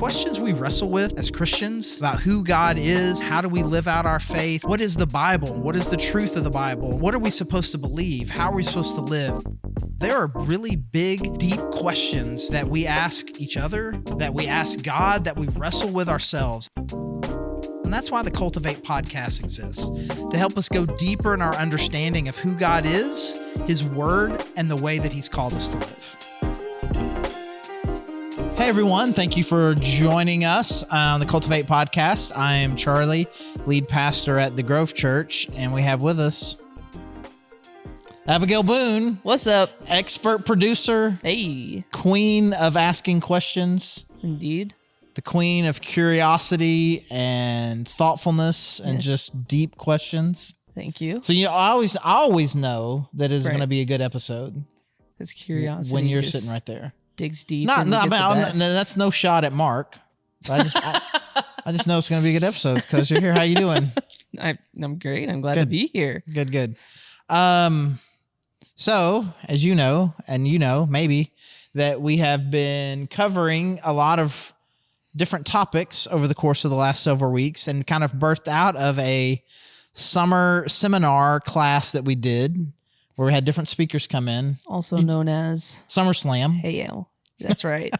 questions we wrestle with as Christians about who God is, how do we live out our faith, what is the Bible, what is the truth of the Bible, what are we supposed to believe, how are we supposed to live? There are really big, deep questions that we ask each other, that we ask God, that we wrestle with ourselves. And that's why the Cultivate podcast exists, to help us go deeper in our understanding of who God is, His Word, and the way that He's called us to live. Hey everyone, thank you for joining us on the Cultivate podcast. I am Charlie, lead pastor at the Grove Church, and we have with us Abigail Boone. What's up? Expert producer. Hey. Queen of asking questions. Indeed. The queen of curiosity and thoughtfulness and just deep questions. Thank you. So I always know that it's going to be a good episode. It's curiosity when you're sitting right there. Digs deep. That's no shot at Mark. I just know it's going to be a good episode because you're here. How you doing? I'm great. I'm glad to be here. Good. So as you know, and maybe that we have been covering a lot of different topics over the course of the last several weeks and kind of birthed out of a summer seminar class that we did where we had different speakers come in. Also known as SummerSlam. Hey, that's right.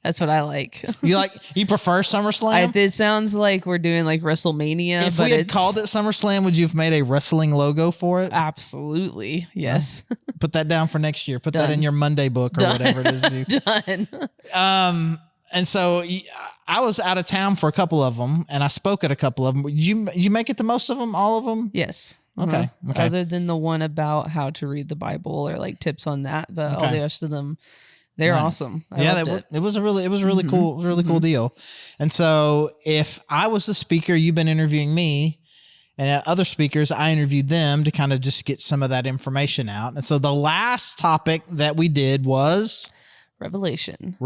That's what I like. You prefer SummerSlam? It sounds like we're doing like WrestleMania. If we had called it SummerSlam, would you have made a wrestling logo for it? Absolutely. Yes. Put that down for next year. Put that in your Monday book or whatever it is. Done. And so I was out of town for a couple of them, and I spoke at a couple of them. Did you make it to most of them, all of them? Yes. Okay. Other than the one about how to read the Bible or like tips on that, but all the rest of them, they're awesome. It was a really cool deal. And so if I was the speaker, you've been interviewing me, and other speakers, I interviewed them to kind of just get some of that information out. And so the last topic that we did was Revelation.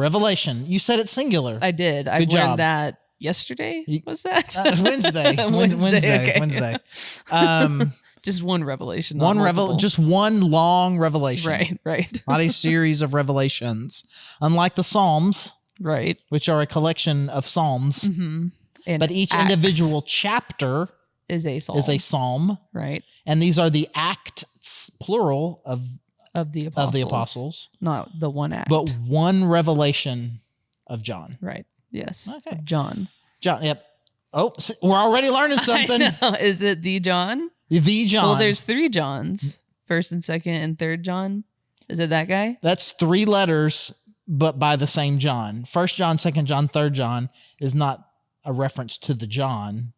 You said it singular. I did. I learned that yesterday. Was that Wednesday? Wednesday. Just one revelation. Just one long revelation. Right. Not a series of revelations. Unlike the Psalms. Right. Which are a collection of psalms. Mm-hmm. But each individual chapter is a psalm. Right. And these are the acts, plural, of the apostles. Not the one act. But one revelation of John. Right. Yes. Okay. John. Yep. Oh, we're already learning something. I know. Is it the John? The John. Well, there's 3 Johns. 1st and 2nd and 3rd John. Is it that guy? That's 3 letters, but by the same John. 1st John, 2nd John, 3rd John is not a reference to the John,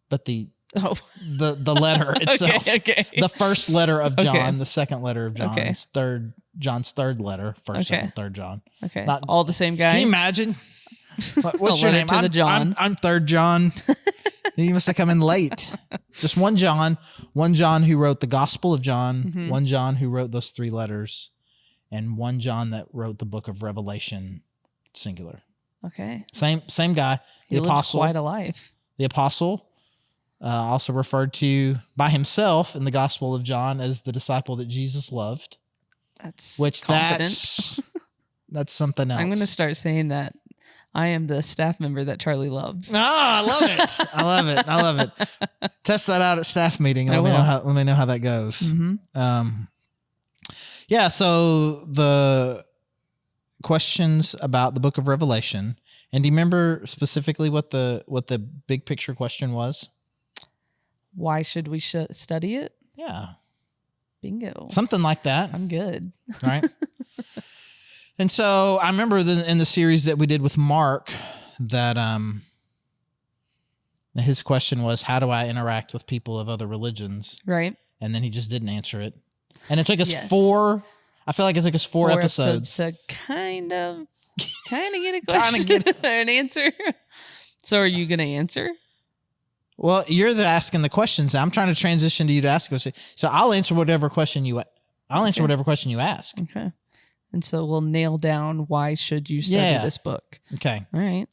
but the letter itself. Okay. The first letter of John, the second letter of John, John's 3rd letter, 1st, 2nd, 3rd John. Okay. Not all the same guy. Can you imagine? What's your name? I'm 3rd John. You must have come in late. Just one John who wrote the Gospel of John, one John who wrote those 3 letters, and one John that wrote the book of Revelation, singular. Okay. Same guy. He lived quite a life. The apostle, also referred to by himself in the Gospel of John as the disciple that Jesus loved. That's that's something else. I'm going to start saying that. I am the staff member that Charlie loves. I love it. Test that out at staff meeting. Let me know how that goes. Mm-hmm. So the questions about the book of Revelation. And do you remember specifically what the big picture question was? Why should we study it? Yeah. Bingo. Something like that. I'm good. Right? And so I remember in the series that we did with Mark that his question was, how do I interact with people of other religions? Right. And then he just didn't answer it. And it took us four episodes to kind of get a question or an answer. So are you going to answer? Well, you're asking the questions. I'm trying to transition to you to ask us. So I'll answer whatever question you ask. Okay. And so we'll nail down why should you study this book. Okay. All right.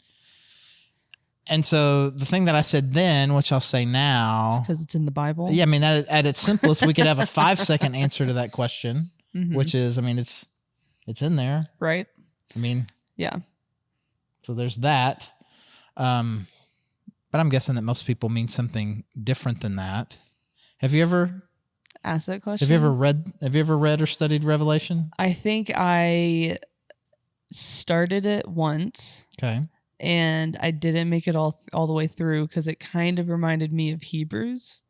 And so the thing that I said then, which I'll say now. Because it's in the Bible? Yeah, I mean, at its simplest, we could have a 5-second answer to that question, which is, I mean, it's in there. Right. I mean. Yeah. So there's that. But I'm guessing that most people mean something different than that. Have you ever asked that question? Have you ever read or studied Revelation? I think I started it once. Okay. And I didn't make it all the way through because it kind of reminded me of Hebrews.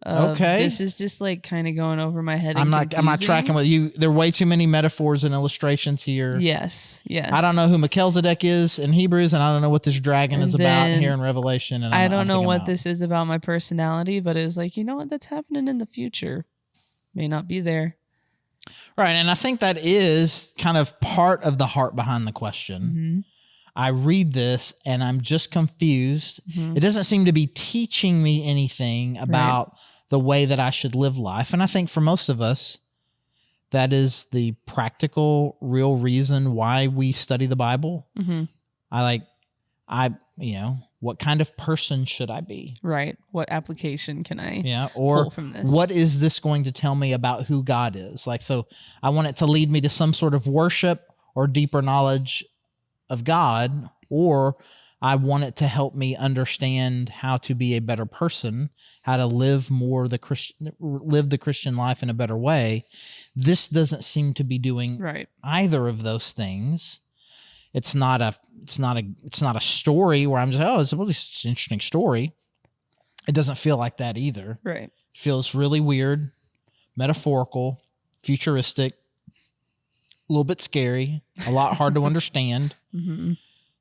Okay. This is just like kind of going over my head. I'm not tracking with you. There are way too many metaphors and illustrations here. Yes. I don't know who Melchizedek is in Hebrews, and I don't know what this dragon is about here in Revelation. And I don't know what this is about my personality, but it was like, you know what, that's happening in the future. May not be there. Right, and I think that is kind of part of the heart behind the question. Mm-hmm. I read this and I'm just confused. Mm-hmm. It doesn't seem to be teaching me anything about the way that I should live life. And I think for most of us, that is the practical, real reason why we study the Bible. Mm-hmm. What kind of person should I be? Right. What application can I or pull from this? What is this going to tell me about who God is? Like, so I want it to lead me to some sort of worship or deeper knowledge of God, or I want it to help me understand how to be a better person, how to live the Christian life in a better way. This doesn't seem to be doing either of those things. It's not a story where I'm just, it's an interesting story. It doesn't feel like that either. Right. It feels really weird, metaphorical, futuristic, a little bit scary, a lot hard to understand. Mm-hmm.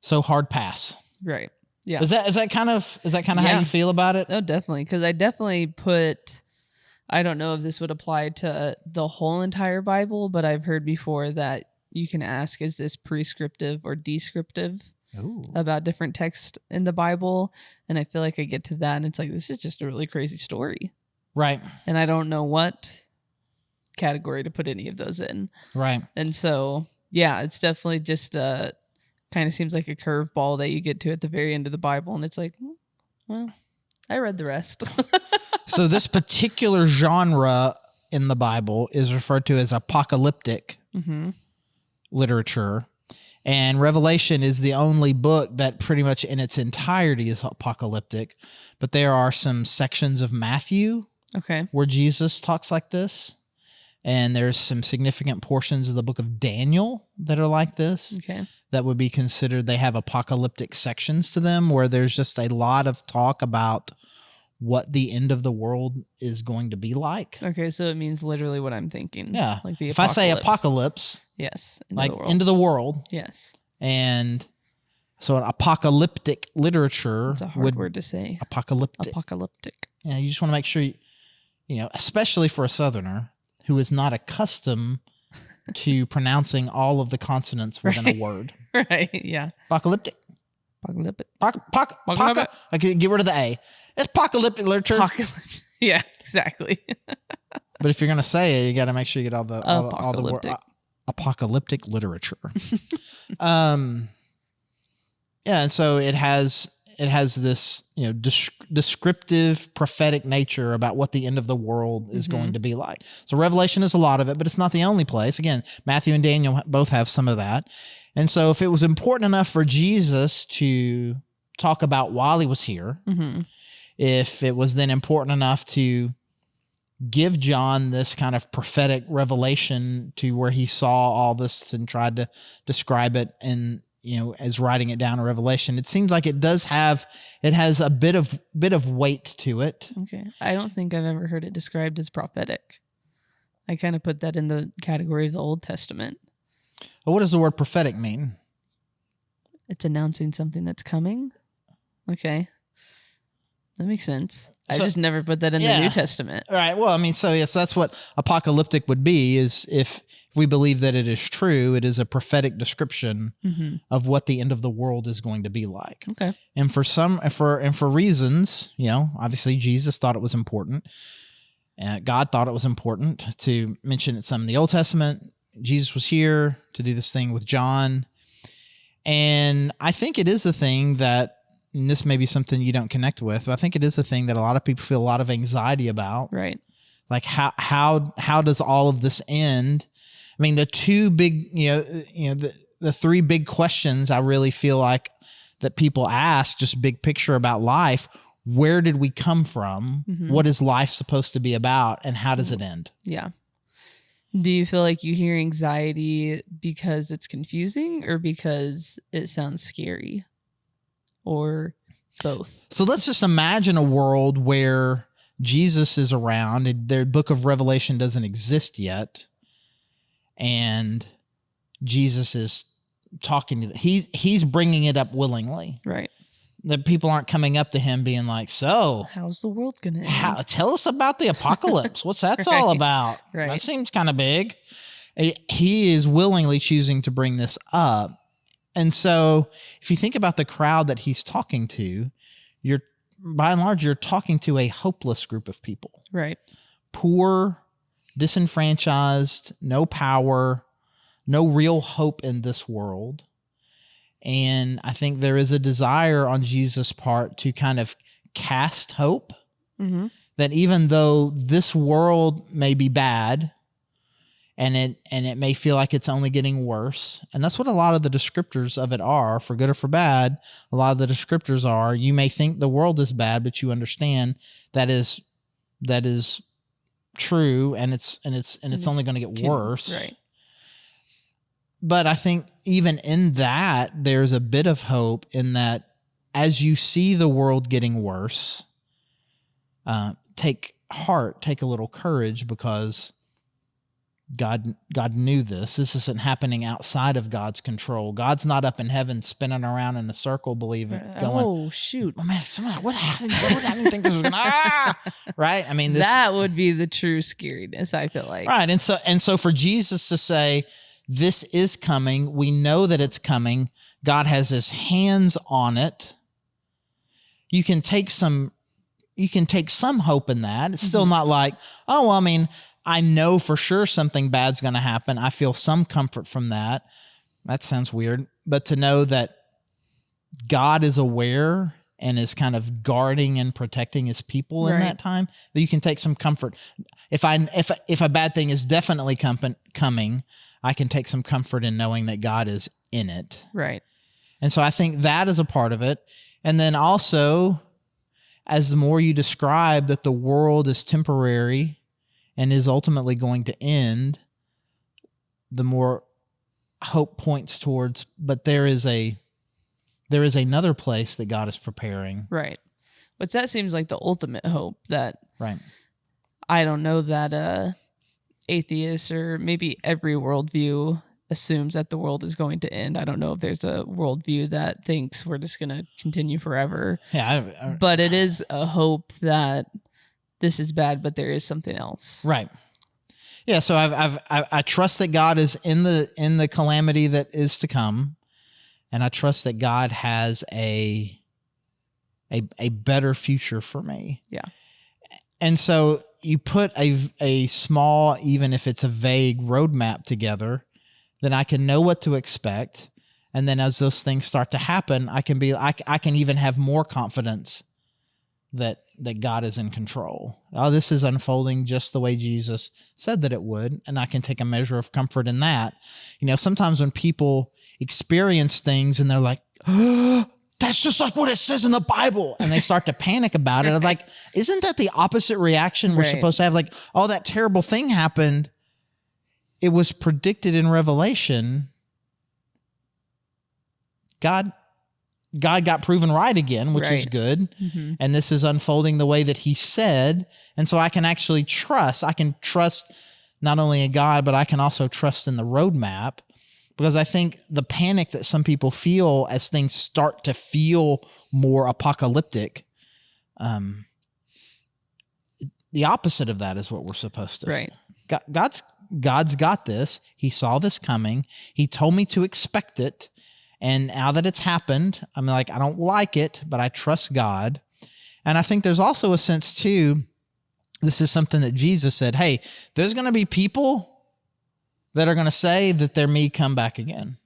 So hard pass. Right. Yeah. Is that kind of how you feel about it? Oh, definitely. Because I definitely I don't know if this would apply to the whole entire Bible, but I've heard before that you can ask, is this prescriptive or descriptive about different texts in the Bible? And I feel like I get to that and it's like, this is just a really crazy story. Right. And I don't know what category to put any of those in. Right. And so, yeah, it's definitely just kind of seems like a curveball that you get to at the very end of the Bible. And it's like, well, I read the rest. So this particular genre in the Bible is referred to as apocalyptic literature. And Revelation is the only book that pretty much in its entirety is apocalyptic. But there are some sections of Matthew where Jesus talks like this. And there's some significant portions of the book of Daniel that are like this. That would be considered, they have apocalyptic sections to them where there's just a lot of talk about what the end of the world is going to be like. Okay, so it means literally what I'm thinking. Yeah. Like the if I say apocalypse, yes, end of the world. Yes. And so an apocalyptic literature. It's a hard word to say. Apocalyptic. Yeah, you just want to make sure, especially for a Southerner who is not accustomed to pronouncing all of the consonants within a word. Right, yeah. Apocalyptic. Apocalyptic. I can get rid of the A. It's apocalyptic literature. Apocalyptic. Yeah, exactly. But if you're going to say it, you got to make sure you get all the word apocalyptic literature. And so it has this, descriptive prophetic nature about what the end of the world is going to be like. So Revelation is a lot of it, but it's not the only place. Again, Matthew and Daniel both have some of that. And so if it was important enough for Jesus to talk about while he was here, if it was then important enough to give John this kind of prophetic revelation to where he saw all this and tried to describe it and, as writing it down in Revelation, it seems like it has a bit of weight to it. Okay. I don't think I've ever heard it described as prophetic. I kind of put that in the category of the Old Testament. Well, what does the word prophetic mean? It's announcing something that's coming. Okay. That makes sense. I just never put that in the New Testament. Right. Well, yes, that's what apocalyptic would be, is if we believe that it is true, it is a prophetic description of what the end of the world is going to be like. Okay. And for reasons, obviously Jesus thought it was important. God thought it was important to mention it some in the Old Testament. Jesus was here to do this thing with John. And I think it is a thing that, and this may be something you don't connect with, but I think it is a thing that a lot of people feel a lot of anxiety about. Right. Like how does all of this end? The two big, the the three big questions I really feel like that people ask, just big picture about life. Where did we come from? Mm-hmm. What is life supposed to be about? And how does it end? Yeah. Do you feel like you hear anxiety because it's confusing or because it sounds scary? Or both? So let's just imagine a world where Jesus is around. The book of Revelation doesn't exist yet. And Jesus is talking to he's bringing it up willingly. Right. That people aren't coming up to him being like, so how's the world going to end? Tell us about the apocalypse. What's that's all about? Right. That seems kind of big. He is willingly choosing to bring this up. And so if you think about the crowd that he's talking to, by and large, you're talking to a hopeless group of people. Right. Poor, disenfranchised, no power, no real hope in this world. And I think there is a desire on Jesus' part to kind of cast hope, mm-hmm. that even though this world may be bad and it may feel like it's only getting worse, and that's what a lot of the descriptors of it are, for good or for bad. A lot of the descriptors are, you may think the world is bad, but you understand that is true, and it's only going to get worse. Right. But I think even in that, there's a bit of hope in that as you see the world getting worse, take heart, take a little courage, because God knew this. This isn't happening outside of God's control. God's not up in heaven spinning around in a circle, going, oh, shoot. Oh, man, what happened? I didn't think this was going to, right? I mean, that would be the true scariness, I feel like. Right. And so for Jesus to say, this is coming, we know that it's coming, God has his hands on it, you can take some hope in that. It's still not like, oh, I mean, I know for sure something bad's going to happen. I feel some comfort from that. That sounds weird. But to know that God is aware and is kind of guarding and protecting his people in that time, that you can take some comfort. If a bad thing is definitely coming, I can take some comfort in knowing that God is in it. Right. And so I think that is a part of it. And then also, as the more you describe that the world is temporary and is ultimately going to end, the more hope points towards, but there is another place that God is preparing. Right. But that seems like the ultimate hope that, right. I don't know that atheists or maybe every worldview assumes that the world is going to end. I don't know if there's a worldview that thinks we're just going to continue forever. Yeah. But it is a hope that this is bad, but there is something else. Right. Yeah. So I trust that God is in the calamity that is to come. And I trust that God has a better future for me. Yeah. And so you put a small, even if it's a vague roadmap together, then I can know what to expect. And then as those things start to happen, I can even have more confidence that God is in control. Oh, this is unfolding just the way Jesus said that it would. And I can take a measure of comfort in that. You know, sometimes when people experience things and they're like, oh, that's just like what it says in the Bible. And they start to panic about it. I'm like, isn't that the opposite reaction we're supposed to have? Like, oh, that terrible thing happened. It was predicted in Revelation. God got proven right again, which is good. Mm-hmm. And this is unfolding the way that he said. And so I can actually trust. I can trust not only in God, but I can also trust in the roadmap. Because I think the panic that some people feel as things start to feel more apocalyptic, the opposite of that is what we're supposed to. Right. God's got this. He saw this coming. He told me to expect it. And now that it's happened, I'm like, I don't like it, but I trust God. And I think there's also a sense too, this is something that Jesus said, hey, there's going to be people that are going to say that they're me come back again.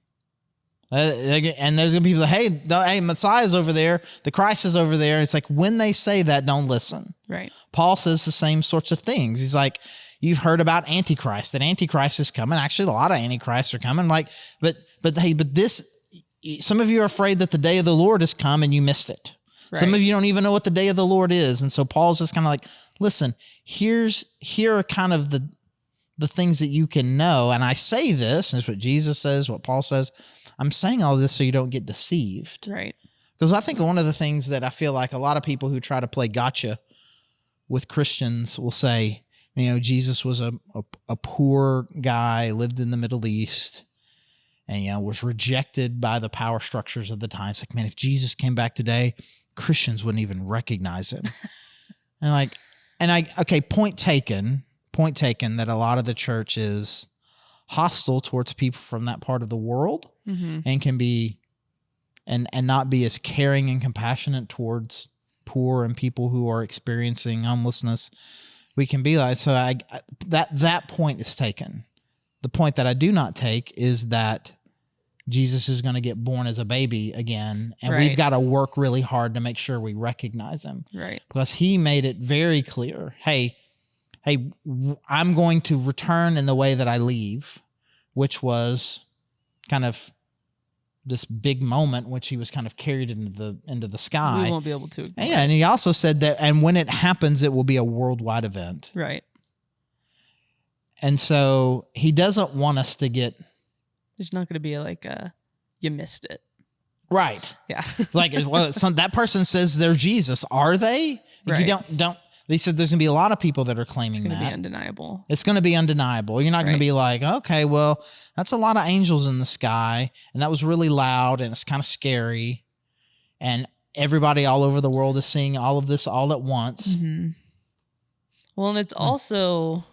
And there's going to be people that, hey, Messiah's over there. The Christ is over there. It's like when they say that, don't listen. Right. Paul says the same sorts of things. He's like, you've heard about Antichrist, that Antichrist is coming. Actually, a lot of Antichrists are coming. But this, some of you are afraid that the day of the Lord has come and you missed it. Right. Some of you don't even know what the day of the Lord is. And so Paul's just kind of like, listen, here are kind of the things that you can know. And I say this, and it's what Jesus says, what Paul says. I'm saying all this so you don't get deceived. Right. Because I think one of the things that I feel like a lot of people who try to play gotcha with Christians will say, Jesus was a poor guy, lived in the Middle East, and, was rejected by the power structures of the time. It's like, man, if Jesus came back today, Christians wouldn't even recognize him. Okay, point taken that a lot of the church is hostile towards people from that part of the world, and can be and not be as caring and compassionate towards poor and people who are experiencing homelessness. We can be like, so that point is taken. The point that I do not take is that Jesus is going to get born as a baby again, and we've got to work really hard to make sure we recognize him. Right. Because he made it very clear, hey, I'm going to return in the way that I leave, which was kind of this big moment in which he was kind of carried into the sky. We won't be able to. Yeah, and he also said that, and when it happens, it will be a worldwide event. Right. And so he doesn't want us to get... There's not going to be like you missed it. Right. Yeah. That person says they're Jesus. Are they? Right. You don't. They said there's going to be a lot of people that are claiming that. It's going to be undeniable. It's going to be undeniable. You're not going to be like, okay, well, that's a lot of angels in the sky, and that was really loud, and it's kind of scary, and everybody all over the world is seeing all of this all at once. Mm-hmm. Well, and it's also,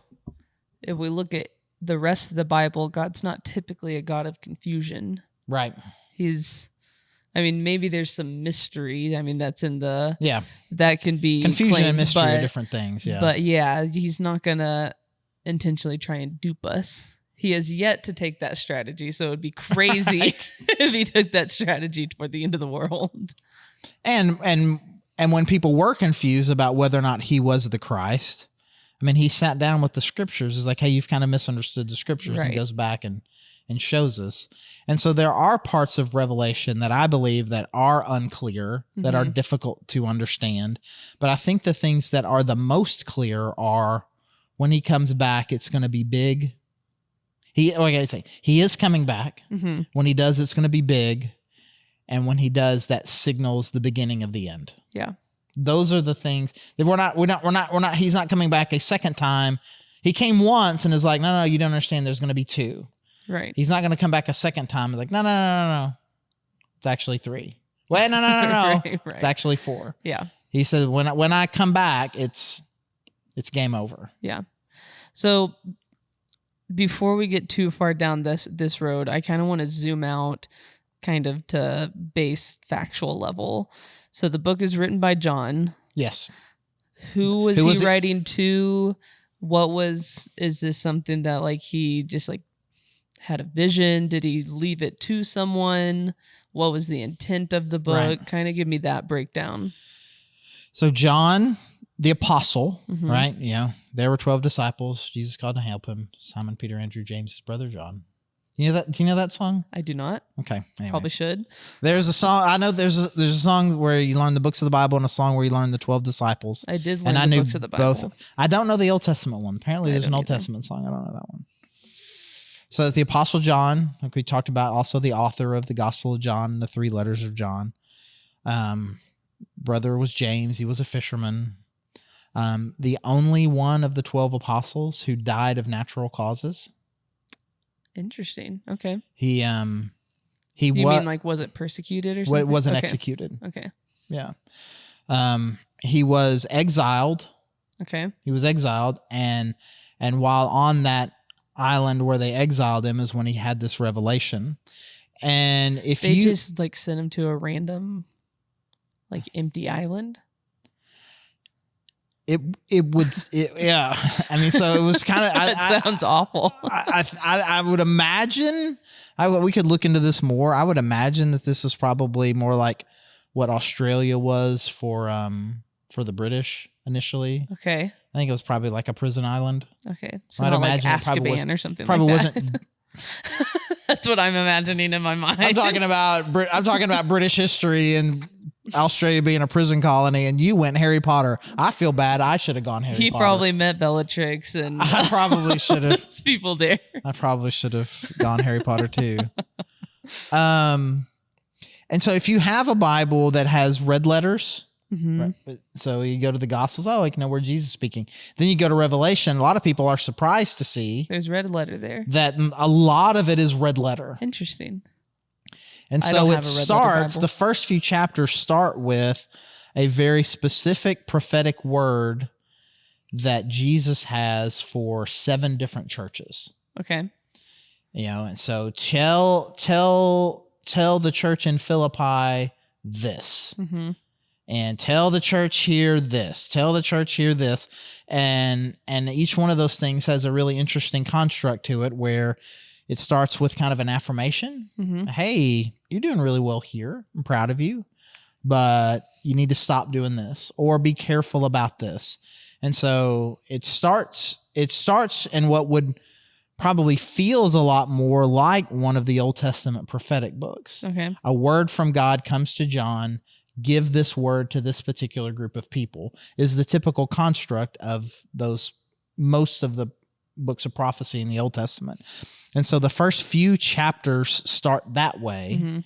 if we look at the rest of the Bible, God's not typically a God of confusion. Right. Maybe there's some mystery. That's in the... Yeah. That can be... Confusion claimed, and mystery are different things, yeah. But yeah, he's not going to intentionally try and dupe us. He has yet to take that strategy, so it would be crazy if he took that strategy toward the end of the world. And when people were confused about whether or not he was the Christ, he sat down with the scriptures. It's like, hey, you've kind of misunderstood the scriptures, and goes back and shows us. And so there are parts of Revelation that I believe that are unclear, that are difficult to understand. But I think the things that are the most clear are when he comes back, it's going to be big. He is coming back. Mm-hmm. When he does, it's going to be big. And when he does, that signals the beginning of the end. Yeah. Those are the things that he's not coming back a second time. He came once and is like, no, you don't understand. There's going to be two. Right. He's not going to come back a second time and like, no. It's actually 3. Wait, no. Right. It's actually 4. Yeah. He said, when I come back, it's game over. Yeah. So before we get too far down this road, I kind of want to zoom out kind of to base factual level. So the book is written by John. Yes. Who was he writing to? Is this something that he just had a vision? Did he leave it to someone? What was the intent of the book? Right. Kind of give me that breakdown. So John, the apostle, right? There were 12 disciples. Jesus called to help him. Simon, Peter, Andrew, James, his brother John. Do you know that song? I do not. Okay. Anyways. Probably should. There's a song. I know there's a song where you learn the books of the Bible and a song where you learn the 12 disciples. I did learn the books of the Bible. Both. I don't know the Old Testament one. Apparently there's an Old Testament song. I don't know that one. So it's the Apostle John, like we talked about, also the author of the Gospel of John, the 3 letters of John. Brother was James. He was a fisherman. The only one of the 12 apostles who died of natural causes. Interesting. Okay. You mean was it persecuted or something? It wasn't executed. Okay. Yeah. He was exiled. Okay. He was exiled, and while on that island where they exiled him is when he had this revelation. And if they just sent him to a random empty island. Yeah. So it was kind of... That sounds awful. I would imagine... we could look into this more. I would imagine that this was probably more like what Australia was for the British initially. Okay. I think it was probably like a prison island. Okay. So I'd not like imagine it probably Azkaban or something probably like that. wasn't. That's what I'm imagining in my mind. I'm talking about British history and Australia being a prison colony, and you went Harry Potter. I feel bad. I should have gone Harry He Potter. probably met Bellatrix and I probably should have. those people there. I probably should have gone Harry Potter too. And so if you have a Bible that has red letters, right, so you go to the Gospels, I can know where Jesus is speaking. Then you go to Revelation. A lot of people are surprised to see there's red letter there. That a lot of it is red letter. Interesting. And so it starts, the first few chapters start with a very specific prophetic word that Jesus has for 7 different churches. Okay. And so tell the church in Philippi this, and tell the church here this, tell the church here this. And each one of those things has a really interesting construct to it where it starts with kind of an affirmation. Hey, you're doing really well here. I'm proud of you, but you need to stop doing this or be careful about this. And so it starts in what would probably feels a lot more like one of the Old Testament prophetic books. Okay. A word from God comes to John, give this word to this particular group of people, is the typical construct of most of the books of prophecy in the Old Testament. And so the first few chapters start that way,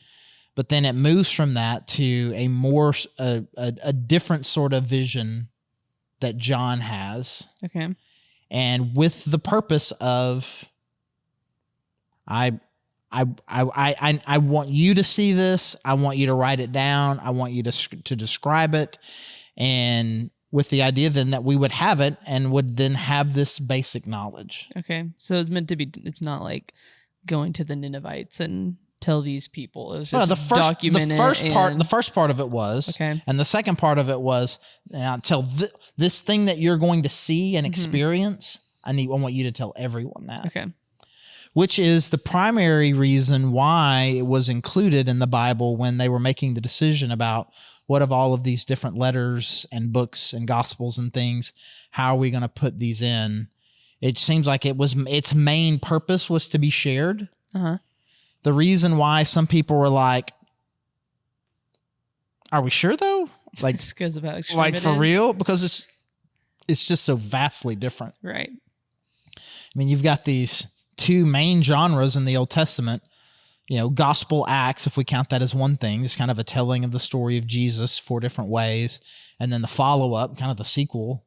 but then it moves from that to a different sort of vision that John has. Okay. And with the purpose of, I want you to see this. I want you to write it down. I want you to describe it. And with the idea then that we would have it and would then have this basic knowledge. Okay. So it's meant to be, it's not like going to the Ninevites and tell these people. It was just the first part of it was, okay. And the second part of it was, tell this thing that you're going to see and experience. I want you to tell everyone that. Okay. Which is the primary reason why it was included in the Bible when they were making the decision about what of all of these different letters and books and gospels and things, how are we going to put these in? It seems like its main purpose was to be shared. The reason why some people were like, are we sure though? Like, it's because of how like for real? Because it's just so vastly different. Right. I mean, you've got these 2 main genres in the Old Testament, gospel acts, if we count that as one thing, just kind of a telling of the story of Jesus 4 different ways. And then the follow-up, kind of the sequel.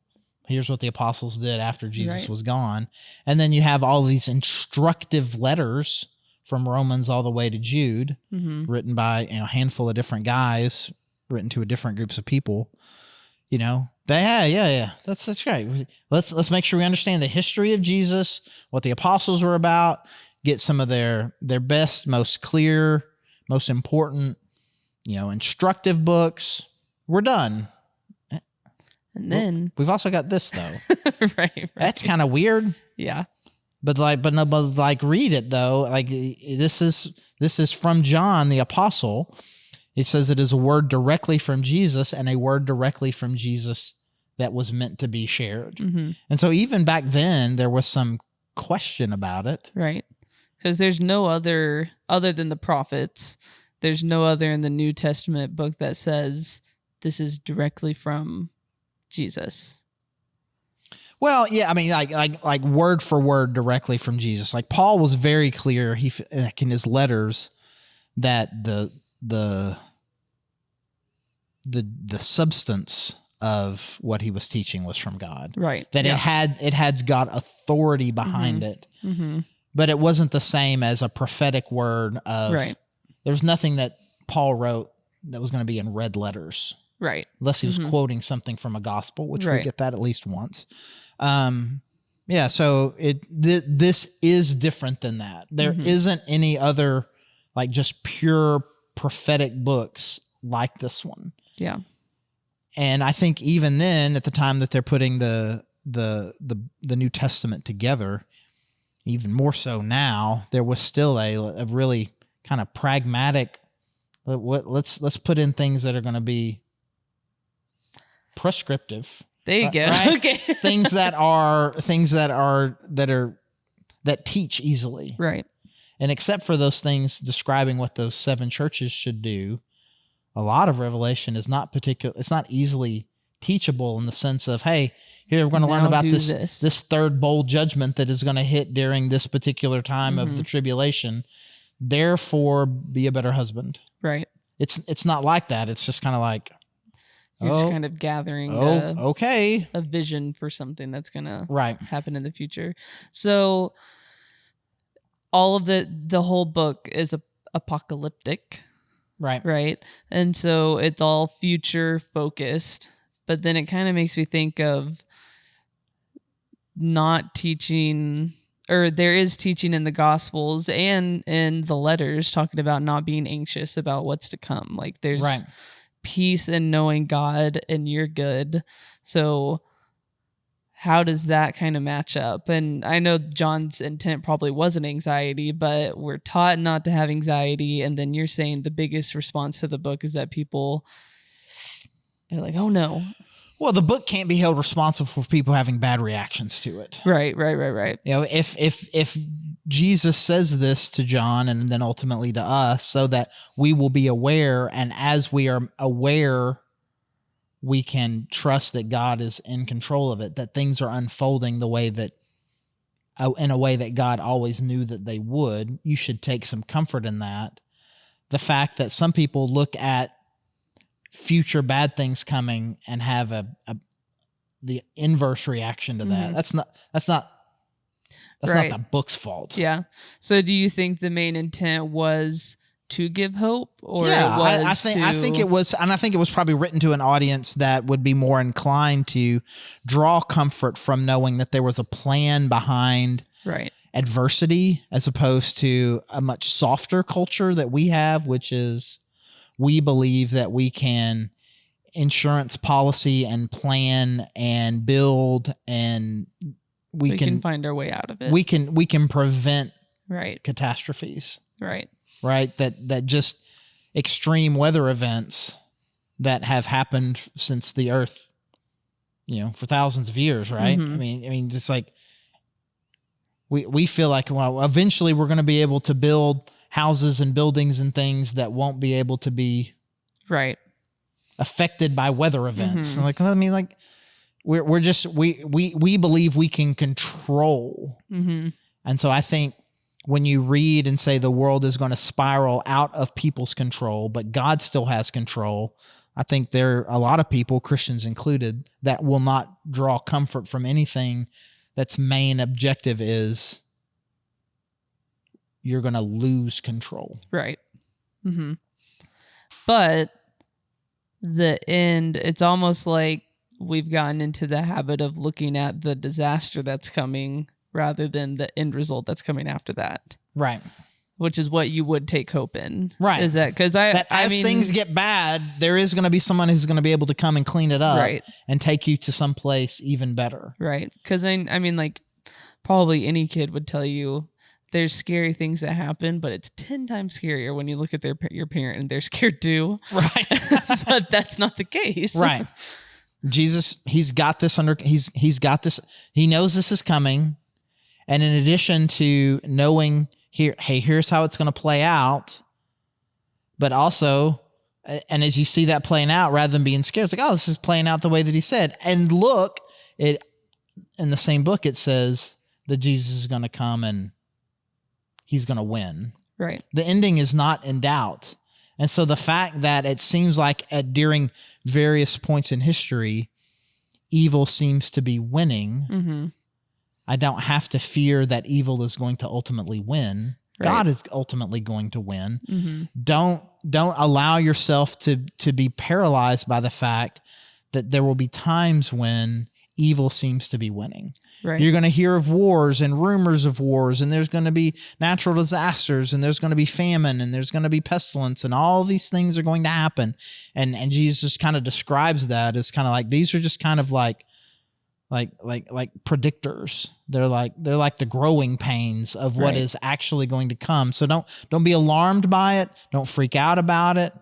Here's what the apostles did after Jesus was gone. And then you have all these instructive letters from Romans all the way to Jude, written by a handful of different guys, written to different groups of people. That's great. Let's make sure we understand the history of Jesus, what the apostles were about, get some of their best, most clear, most important, instructive books. We're done. And then we've also got this though. right. That's kind of weird. Yeah. But read it though. Like this is from John the apostle. It says it is a word directly from Jesus and a word directly from Jesus that was meant to be shared. And so even back then there was some question about it. Right. Because there's no other than the prophets. There's no other in the New Testament book that says this is directly from Jesus. Well, yeah, I mean, like word for word directly from Jesus. Like Paul was very clear in his letters that the substance of what he was teaching was from God. Right. That it had got authority behind it. But it wasn't the same as a prophetic word of there was nothing that Paul wrote that was going to be in red letters. Right. Unless he was quoting something from a gospel, which we get that at least once. So this is different than that. There isn't any other like just pure prophetic books like this one. Yeah. And I think even then, at the time that they're putting the New Testament together, even more so now, there was still a really kind of pragmatic. Let's put in things that are going to be prescriptive. There you go. Right? Okay. things that teach easily. Right. And except for those things describing what those 7 churches should do, a lot of Revelation is not it's not easily teachable in the sense of, hey, here we're going to learn about this third bowl judgment that is going to hit during this particular time of the tribulation. Therefore, be a better husband. Right. It's not like that. It's just kind of like, you're just kind of gathering okay, a vision for something that's going to right. happen in the future. So all of the whole book is apocalyptic. Right. Right. And so it's all future focused. But then it kind of makes me think of not teaching, or there is teaching in the Gospels and in the letters talking about not being anxious about what's to come. Like there's peace in knowing God and you're good. So how does that kind of match up? And I know John's intent probably wasn't anxiety, but we're taught not to have anxiety. And then you're saying the biggest response to the book is that people are like, oh no. Well, the book can't be held responsible for people having bad reactions to it. Right. You know, if Jesus says this to John and then ultimately to us so that we will be aware, and as we are aware, we can trust that God is in control of it, that things are unfolding the way that, in a way that God always knew that they would. You should take some comfort in that. The fact that some people look at future bad things coming and have the inverse reaction to that. That's not the book's fault. Yeah. So do you think the main intent was to give hope, or yeah, it was I think it was, and I think it was probably written to an audience that would be more inclined to draw comfort from knowing that there was a plan behind adversity, as opposed to a much softer culture that we have, which is, we believe that we can insurance policy and plan and build, and we can find our way out of it. We can prevent catastrophes. Right. That just extreme weather events that have happened since the earth, for thousands of years. Right. I mean, just like we feel like, well, eventually we're going to be able to build houses and buildings and things that won't be able to be affected by weather events. Like, I mean, like we believe we can control. And so I think when you read and say the world is going to spiral out of people's control, but God still has control, I think there are a lot of people, Christians included, that will not draw comfort from anything that's main objective is you're going to lose control. Right. But the end, it's almost like we've gotten into the habit of looking at the disaster that's coming rather than the end result that's coming after that. Right. Which is what you would take hope in. Right. Is that because as things get bad, there is going to be someone who's going to be able to come and clean it up and take you to someplace even better. Right. Because I mean, like, probably any kid would tell you there's scary things that happen, but it's 10 times scarier when you look at your parent and they're scared too. Right. But that's not the case. Right. Jesus, he's got this he's got this. He knows this is coming. And in addition to knowing here's how it's going to play out, but also, and as you see that playing out, rather than being scared, it's like, oh, this is playing out the way that he said. And look, in the same book, it says that Jesus is going to come and he's going to win. Right. The ending is not in doubt. And so the fact that it seems like during various points in history, evil seems to be winning, I don't have to fear that evil is going to ultimately win. Right. God is ultimately going to win. Don't allow yourself to be paralyzed by the fact that there will be times when evil seems to be winning. Right. You're going to hear of wars and rumors of wars, and there's going to be natural disasters, and there's going to be famine, and there's going to be pestilence, and all these things are going to happen. And Jesus kind of describes that as kind of like, these are just kind of like predictors. They're like the growing pains of what is actually going to come. So don't be alarmed by it. Don't freak out about it.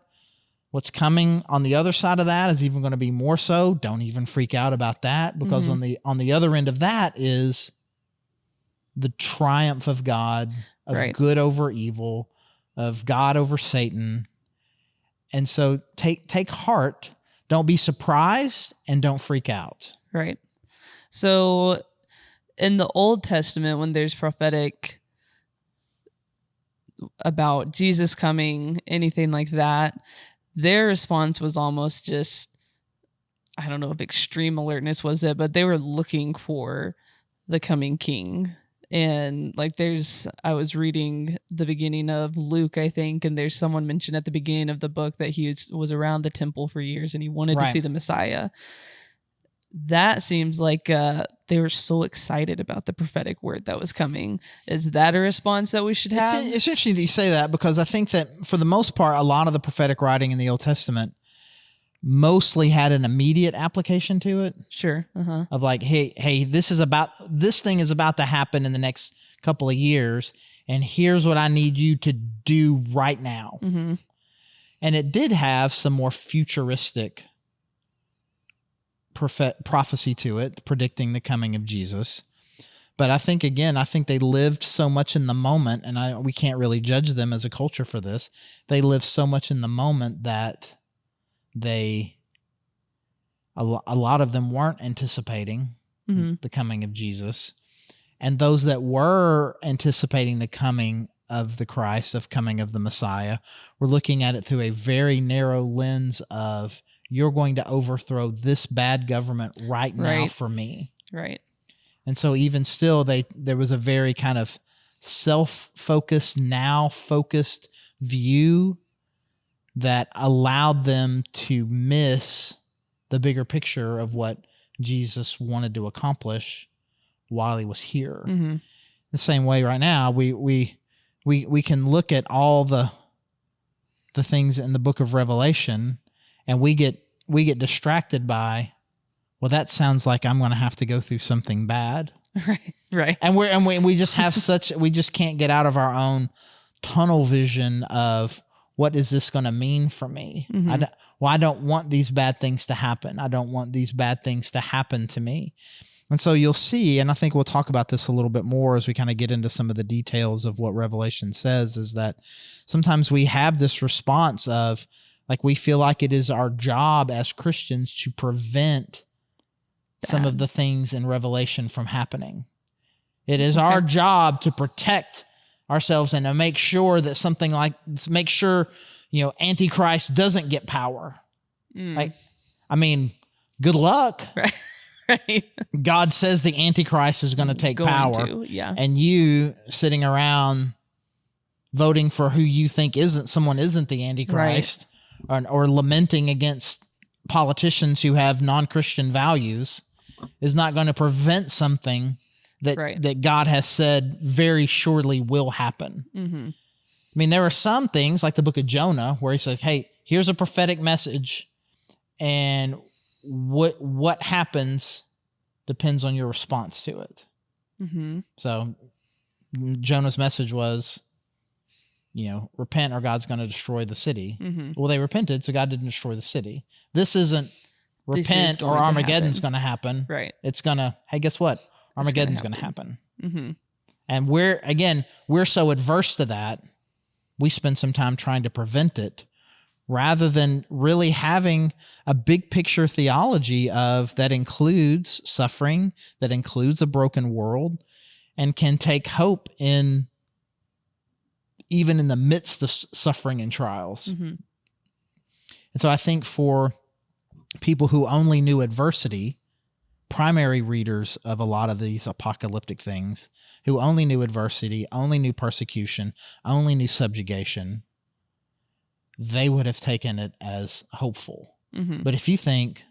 What's coming on the other side of that is even going to be more so. Don't even freak out about that, because on the other end of that is the triumph of God, of good over evil, of God over Satan. And so take heart. Don't be surprised and don't freak out. Right. So in the Old Testament, when there's prophetic about Jesus coming, anything like that, their response was almost just, I don't know if extreme alertness was it, but they were looking for the coming king. And like I was reading the beginning of Luke, I think, and there's someone mentioned at the beginning of the book that he was around the temple for years and he wanted to see the Messiah. That seems like they were so excited about the prophetic word that was coming. Is that a response that we should have? It's interesting that you say that, because I think that for the most part, a lot of the prophetic writing in the Old Testament mostly had an immediate application to it. Sure. Of like, hey, this thing is about to happen in the next couple of years, and here's what I need you to do right now. Mm-hmm. And it did have some more futuristic prophecy to it, predicting the coming of Jesus. But I think they lived so much in the moment, and we can't really judge them as a culture for this. They lived so much in the moment that a lot of them weren't anticipating the coming of Jesus. And those that were anticipating the coming of the Christ, coming of the Messiah, were looking at it through a very narrow lens of, you're going to overthrow this bad government right now for me. Right. And so even still, there was a very kind of self-focused, now-focused view that allowed them to miss the bigger picture of what Jesus wanted to accomplish while he was here. Mm-hmm. The same way right now, we can look at all the things in the book of Revelation, and we get distracted by, well, that sounds like I'm going to have to go through something bad. Right. And we just have we just can't get out of our own tunnel vision of, what is this going to mean for me? Mm-hmm. I don't want these bad things to happen. I don't want these bad things to happen to me. And so you'll see, and I think we'll talk about this a little bit more as we kind of get into some of the details of what Revelation says, is that sometimes we have this response of, like, we feel like it is our job as Christians to prevent some of the things in Revelation from happening. It is our job to protect ourselves and to make sure that Antichrist doesn't get power. Like, I mean, good luck. Right. God says the Antichrist is going to take power. And you sitting around voting for who you think isn't the Antichrist, or lamenting against politicians who have non-Christian values, is not going to prevent something that God has said very surely will happen. Mm-hmm. I mean, there are some things like the book of Jonah where he says, hey, here's a prophetic message, and what happens depends on your response to it. Mm-hmm. So Jonah's message was, repent or God's going to destroy the city. Mm-hmm. Well, they repented, so God didn't destroy the city. This isn't repent or Armageddon's going to happen. Right. It's going to, hey, guess what? Armageddon's going to happen. Mm-hmm. And we're so adverse to that, we spend some time trying to prevent it, rather than really having a big picture theology that includes suffering, that includes a broken world, and can take hope even in the midst of suffering and trials. Mm-hmm. And so I think for people who only knew adversity, primary readers of a lot of these apocalyptic things, who only knew adversity, only knew persecution, only knew subjugation, they would have taken it as hopeful. Mm-hmm. But if you think,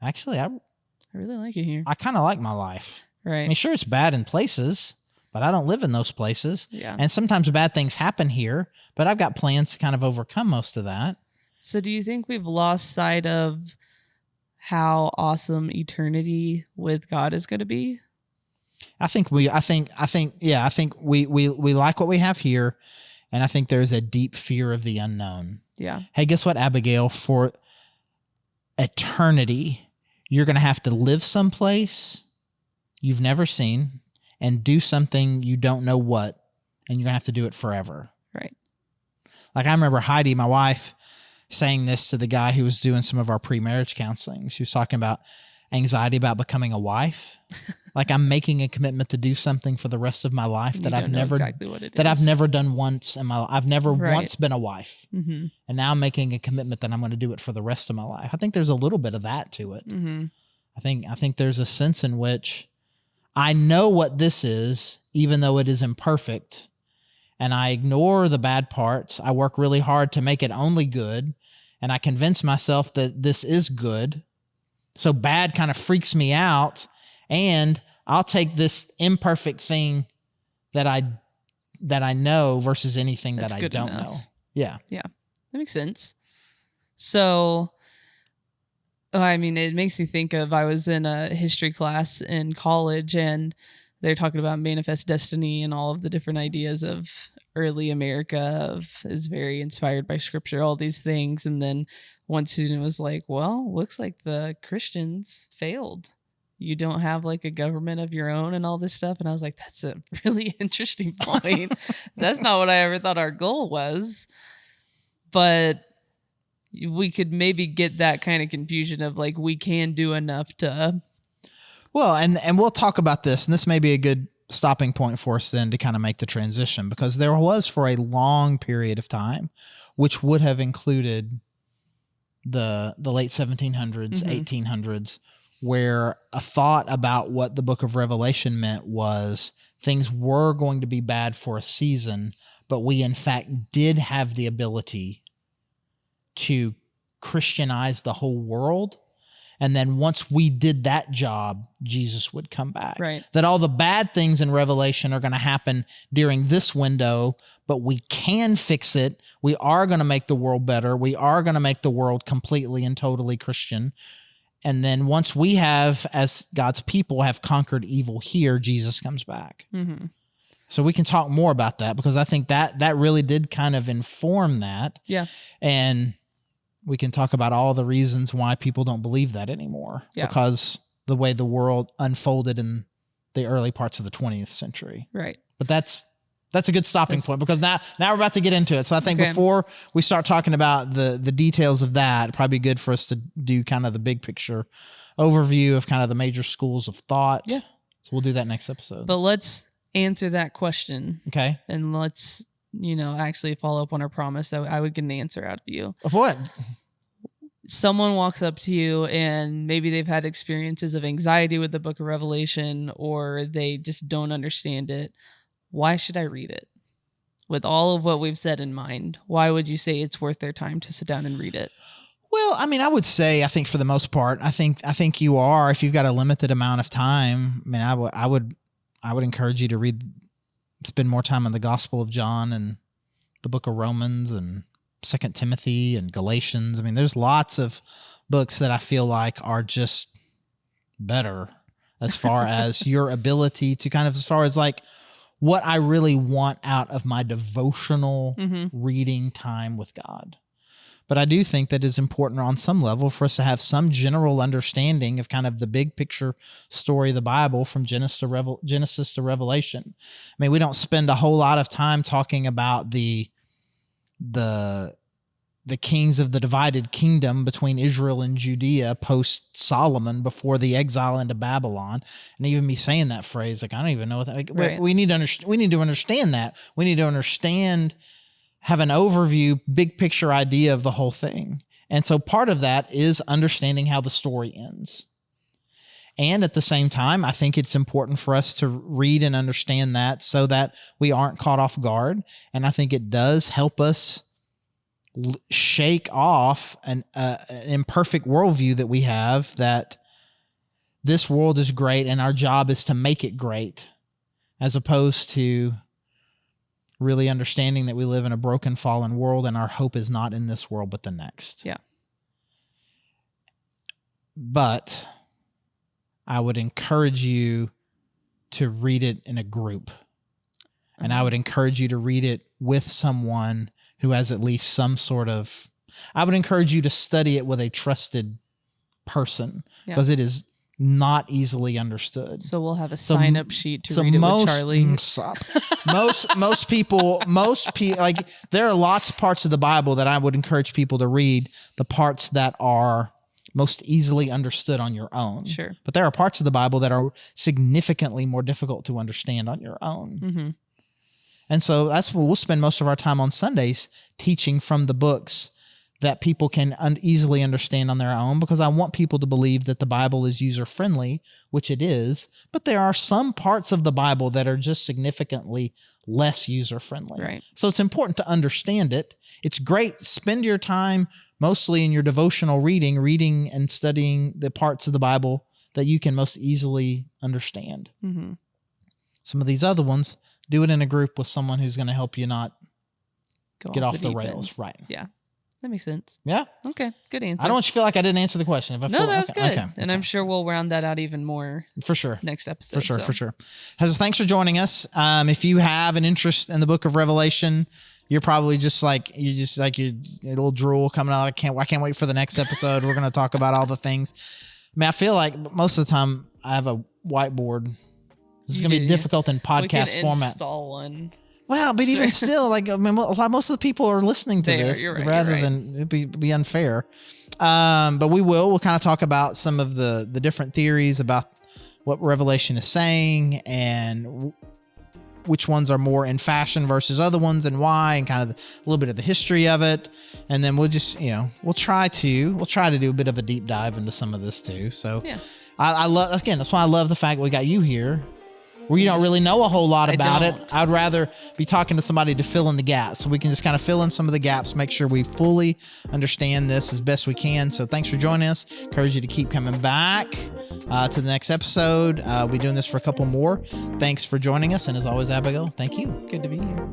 actually, I really like it here, I kind of like my life. Right. I mean, sure, it's bad in places, but I don't live in those places. Yeah. And sometimes bad things happen here, but I've got plans to kind of overcome most of that. So do you think we've lost sight of how awesome eternity with God is going to be? I think we like what we have here. And I think there's a deep fear of the unknown. Yeah. Hey, guess what, Abigail? For eternity, you're going to have to live someplace you've never seen and do something you don't know what, and you're going to have to do it forever. Right. Like I remember Heidi, my wife, saying this to the guy who was doing some of our pre-marriage counseling. She was talking about anxiety about becoming a wife. Like I'm making a commitment to do something for the rest of my life that I've never exactly what it that is. I've never done once in my life. I've never Right. once been a wife. Mm-hmm. And now I'm making a commitment that I'm going to do it for the rest of my life. I think there's a little bit of that to it. Mm-hmm. I think there's a sense in which I know what this is, even though it is imperfect, and I ignore the bad parts. I work really hard to make it only good, and I convince myself that this is good. So bad kind of freaks me out, and I'll take this imperfect thing that I know versus anything That's that I good don't enough. know. Yeah. Yeah, that makes sense. So, I mean, it makes me think of, I was in a history class in college, and they're talking about manifest destiny and all of the different ideas of early America is very inspired by scripture, all these things. And then one student was like, well, looks like the Christians failed. You don't have like a government of your own and all this stuff. And I was like, that's a really interesting point. That's not what I ever thought our goal was. But we could maybe get that kind of confusion of like, we can do enough to. Well, and we'll talk about this, and this may be a good stopping point for us then to kind of make the transition, because there was for a long period of time, which would have included the late 1700s, 1800s, where a thought about what the book of Revelation meant was things were going to be bad for a season, but we in fact did have the ability to Christianize the whole world. And then once we did that job, Jesus would come back. Right. That all the bad things in Revelation are going to happen during this window, but we can fix it. We are going to make the world better. We are going to make the world completely and totally Christian. And then once we have, as God's people, have conquered evil here, Jesus comes back. Mm-hmm. So we can talk more about that, because I think that really did kind of inform that. Yeah. And we can talk about all the reasons why people don't believe that anymore, because the way the world unfolded in the early parts of the 20th century. Right. But that's a good stopping point, because now we're about to get into it. So I think before we start talking about the details of that, it'd probably be good for us to do kind of the big picture overview of kind of the major schools of thought. Yeah. So we'll do that next episode. But let's answer that question. Okay. And let's, actually follow up on our promise that I would get an answer out of you. Of what? Someone walks up to you and maybe they've had experiences of anxiety with the book of Revelation, or they just don't understand it. Why should I read it? With all of what we've said in mind, why would you say it's worth their time to sit down and read it? Well, I mean, I would say, I think for the most part, I think you are, if you've got a limited amount of time, I mean, I would encourage you to spend more time in the Gospel of John and the book of Romans and 2 Timothy and Galatians. I mean, there's lots of books that I feel like are just better as far as your ability to kind of, as far as like what I really want out of my devotional reading time with God. But I do think that it's important on some level for us to have some general understanding of kind of the big picture story of the Bible from Genesis to Revelation. I mean, we don't spend a whole lot of time talking about the kings of the divided kingdom between Israel and Judea post Solomon, before the exile into Babylon. And even me saying that phrase, like, I don't even know what that, like, right. we need to understand that. We need to understand, have an overview, big picture idea of the whole thing. And so part of that is understanding how the story ends. And at the same time, I think it's important for us to read and understand that so that we aren't caught off guard. And I think it does help us shake off an imperfect worldview that we have, that this world is great and our job is to make it great, as opposed to really understanding that we live in a broken, fallen world and our hope is not in this world but the next. Yeah. But I would encourage you to read it in a group. And I would encourage you to read it with someone who has at least some sort of, I would encourage you to study it with a trusted person because it is not easily understood. So we'll have a sign-up sheet to read it with Charlie. Most people, like there are lots of parts of the Bible that I would encourage people to read, the parts that are most easily understood on your own. Sure. But there are parts of the Bible that are significantly more difficult to understand on your own. Mm-hmm. And so that's what we'll spend most of our time on Sundays teaching from the books that people can easily understand on their own, because I want people to believe that the Bible is user-friendly, which it is, but there are some parts of the Bible that are just significantly less user-friendly. Right. So it's important to understand it. It's great. Spend your time mostly in your devotional reading and studying the parts of the Bible that you can most easily understand. Mm-hmm. Some of these other ones, do it in a group with someone who's going to help you not get off the rails. End. Right. Yeah. That makes sense. Yeah. Okay. Good answer. I don't want you to feel like I didn't answer the question. That was good. Okay. And I'm sure we'll round that out even more. For sure. Next episode. For sure. So thanks for joining us. If you have an interest in the book of Revelation, you're probably just like a little drool coming out. I can't wait for the next episode. We're going to talk about all the things. I mean, I feel like most of the time I have a whiteboard. This is going to be difficult in podcast format. Install one. Well, but even still, like, I mean, most of the people are listening to this rather than it'd be unfair. But we'll kind of talk about some of the different theories about what Revelation is saying and which ones are more in fashion versus other ones and why, and kind of a little bit of the history of it. And then we'll just, we'll try to do a bit of a deep dive into some of this too. So yeah. I love, again, that's why I love the fact that we got you here, where you don't really know a whole lot about it. I'd rather be talking to somebody to fill in the gaps, so we can just kind of fill in some of the gaps, make sure we fully understand this as best we can. So thanks for joining us. Encourage you to keep coming back to the next episode. We'll be doing this for a couple more. Thanks for joining us. And as always, Abigail, thank you. Good to be here.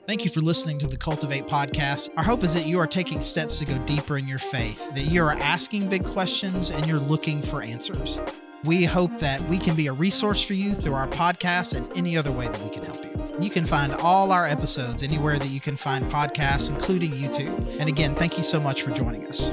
Thank you for listening to the Cultivate podcast. Our hope is that you are taking steps to go deeper in your faith, that you are asking big questions and you're looking for answers. We hope that we can be a resource for you through our podcast and any other way that we can help you. You can find all our episodes anywhere that you can find podcasts, including YouTube. And again, thank you so much for joining us.